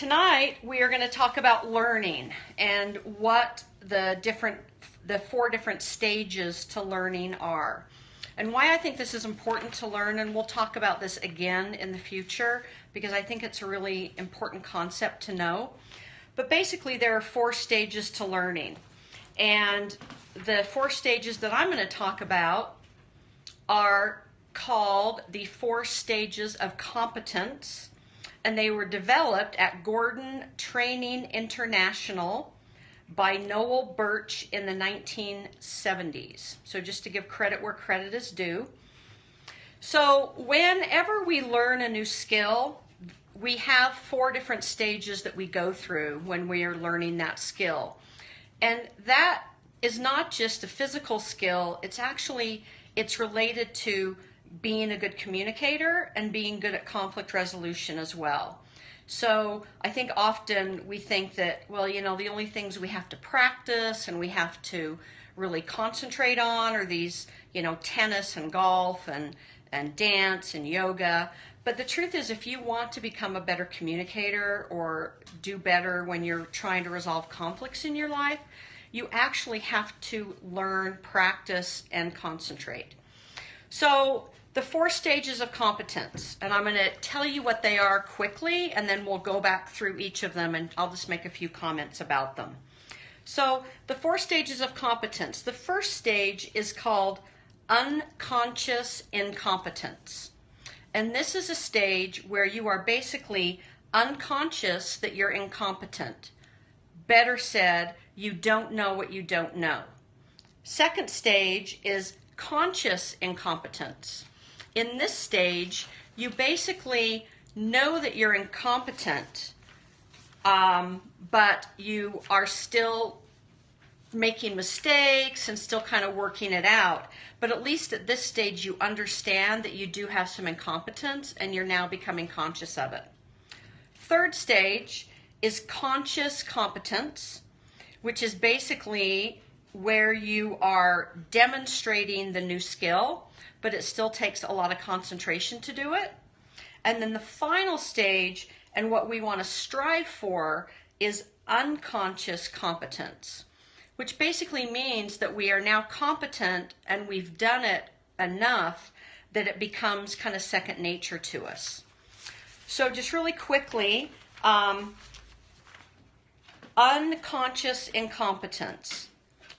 Tonight we are going to talk about learning and what the four different stages to learning are, and why I think this is important to learn. And we'll talk about this again in the future because I think it's a really important concept to know. But basically there are four stages to learning, and the four stages that I'm going to talk about are called the four stages of competence, and they were developed at Gordon Training International by Noel Birch in the 1970s. So just to give credit where credit is due. So whenever we learn a new skill, we have four different stages that we go through when we are learning that skill. And that is not just a physical skill, it's related to being a good communicator and being good at conflict resolution as well. So I think often we think that, well, the only things we have to practice and we have to really concentrate on are these, tennis and golf and dance and yoga. But the truth is, if you want to become a better communicator or do better when you're trying to resolve conflicts in your life, you actually have to learn, practice, and concentrate. So the four stages of competence, and I'm going to tell you what they are quickly, and then we'll go back through each of them, and I'll just make a few comments about them. So the four stages of competence. The first stage is called unconscious incompetence. And this is a stage where you are basically unconscious that you're incompetent. Better said, you don't know what you don't know. Second stage is conscious incompetence. In this stage, you basically know that you're incompetent, but you are still making mistakes and still kind of working it out. But at least at this stage, you understand that you do have some incompetence and you're now becoming conscious of it. Third stage is conscious competence, which is basically where you are demonstrating the new skill, but it still takes a lot of concentration to do it. And then the final stage, and what we want to strive for, is unconscious competence, which basically means that we are now competent and we've done it enough that it becomes kind of second nature to us. So just really quickly, unconscious incompetence.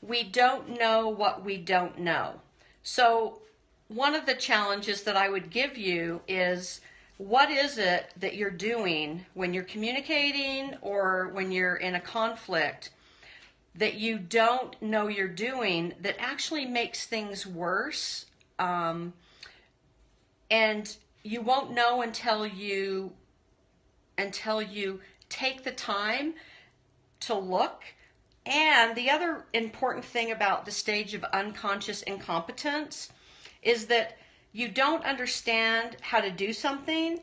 We don't know what we don't know. So one of the challenges that I would give you is, what is it that you're doing when you're communicating or when you're in a conflict that you don't know you're doing that actually makes things worse? And you won't know until you take the time to look. And the other important thing about the stage of unconscious incompetence is that you don't understand how to do something,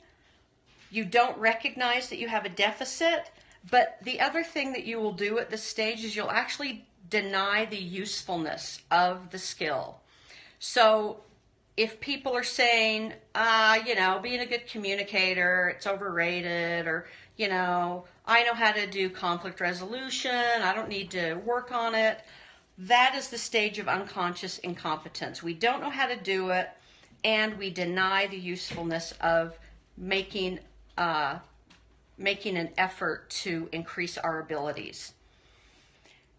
you don't recognize that you have a deficit, but the other thing that you will do at this stage is you'll actually deny the usefulness of the skill. So if people are saying, being a good communicator, it's overrated, or, I know how to do conflict resolution, I don't need to work on it, that is the stage of unconscious incompetence. We don't know how to do it, and we deny the usefulness of making an effort to increase our abilities.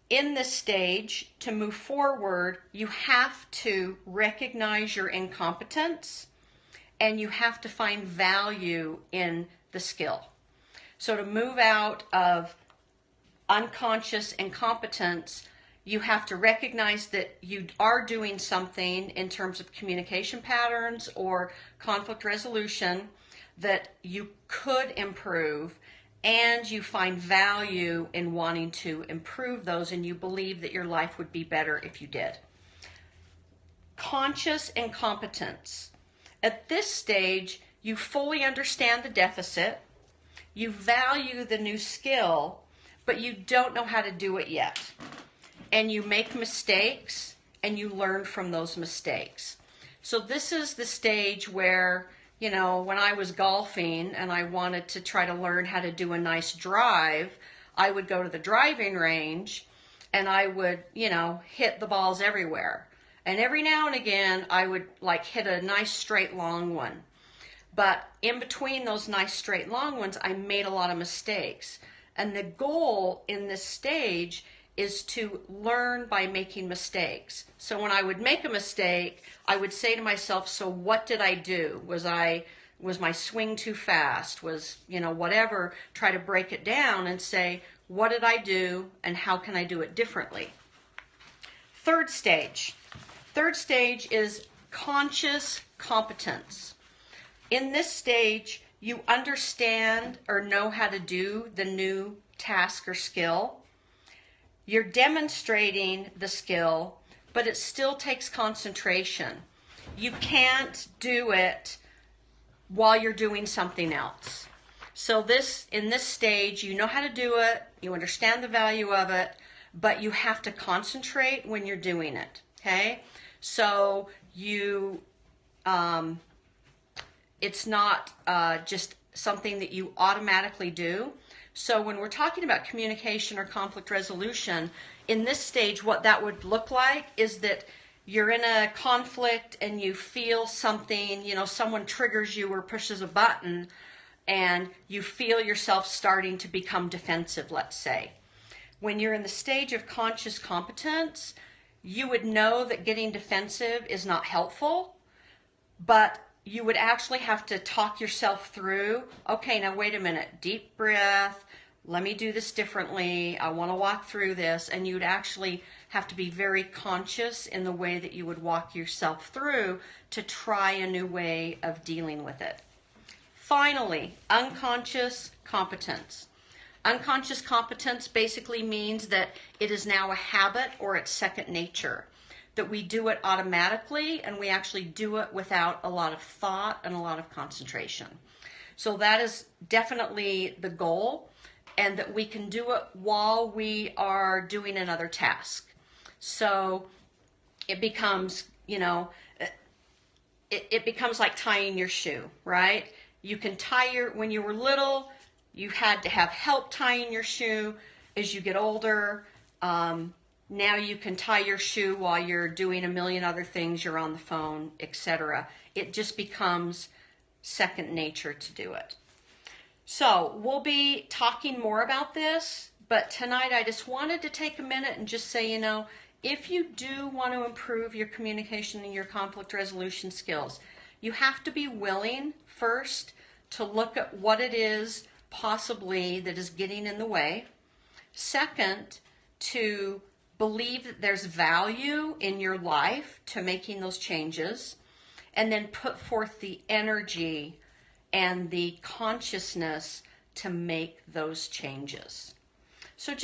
In this stage, to move forward, you have to recognize your incompetence and you have to find value in the skill. So to move out of unconscious incompetence, you have to recognize that you are doing something in terms of communication patterns or conflict resolution that you could improve, and you find value in wanting to improve those, and you believe that your life would be better if you did. Conscious incompetence. At this stage, you fully understand the deficit, you value the new skill, but you don't know how to do it yet. And you make mistakes and you learn from those mistakes. So this is the stage where when I was golfing and I wanted to try to learn how to do a nice drive, I would go to the driving range and I would, hit the balls everywhere. And every now and again, I would like hit a nice straight long one. But in between those nice straight long ones, I made a lot of mistakes. And the goal in this stage is to learn by making mistakes. So when I would make a mistake, I would say to myself, so what did I do? Was my swing too fast? Was, whatever, try to break it down and say, what did I do and how can I do it differently? Third stage. Third stage is conscious competence. In this stage, you understand or know how to do the new task or skill. You're demonstrating the skill, but it still takes concentration. You can't do it while you're doing something else. So in this stage, you know how to do it, you understand the value of it, but you have to concentrate when you're doing it, okay? So it's not just something that you automatically do. So when we're talking about communication or conflict resolution, in this stage, what that would look like is that you're in a conflict and you feel something, someone triggers you or pushes a button, and you feel yourself starting to become defensive, let's say. When you're in the stage of conscious competence, you would know that getting defensive is not helpful, but you would actually have to talk yourself through, okay, now wait a minute, deep breath, let me do this differently, I want to walk through this, and you'd actually have to be very conscious in the way that you would walk yourself through to try a new way of dealing with it. Finally, unconscious competence. Unconscious competence basically means that it is now a habit or it's second nature, that we do it automatically and we actually do it without a lot of thought and a lot of concentration. So that is definitely the goal, and that we can do it while we are doing another task. So it becomes, it becomes like tying your shoe, right? You can when you were little, you had to have help tying your shoe. As you get older, now you can tie your shoe while you're doing a million other things, you're on the phone, etc. It just becomes second nature to do it. So we'll be talking more about this, but tonight I just wanted to take a minute and just say, if you do want to improve your communication and your conflict resolution skills, you have to be willing first to look at what it is possibly that is getting in the way. Second, to believe that there's value in your life to making those changes, and then put forth the energy and the consciousness to make those changes. So just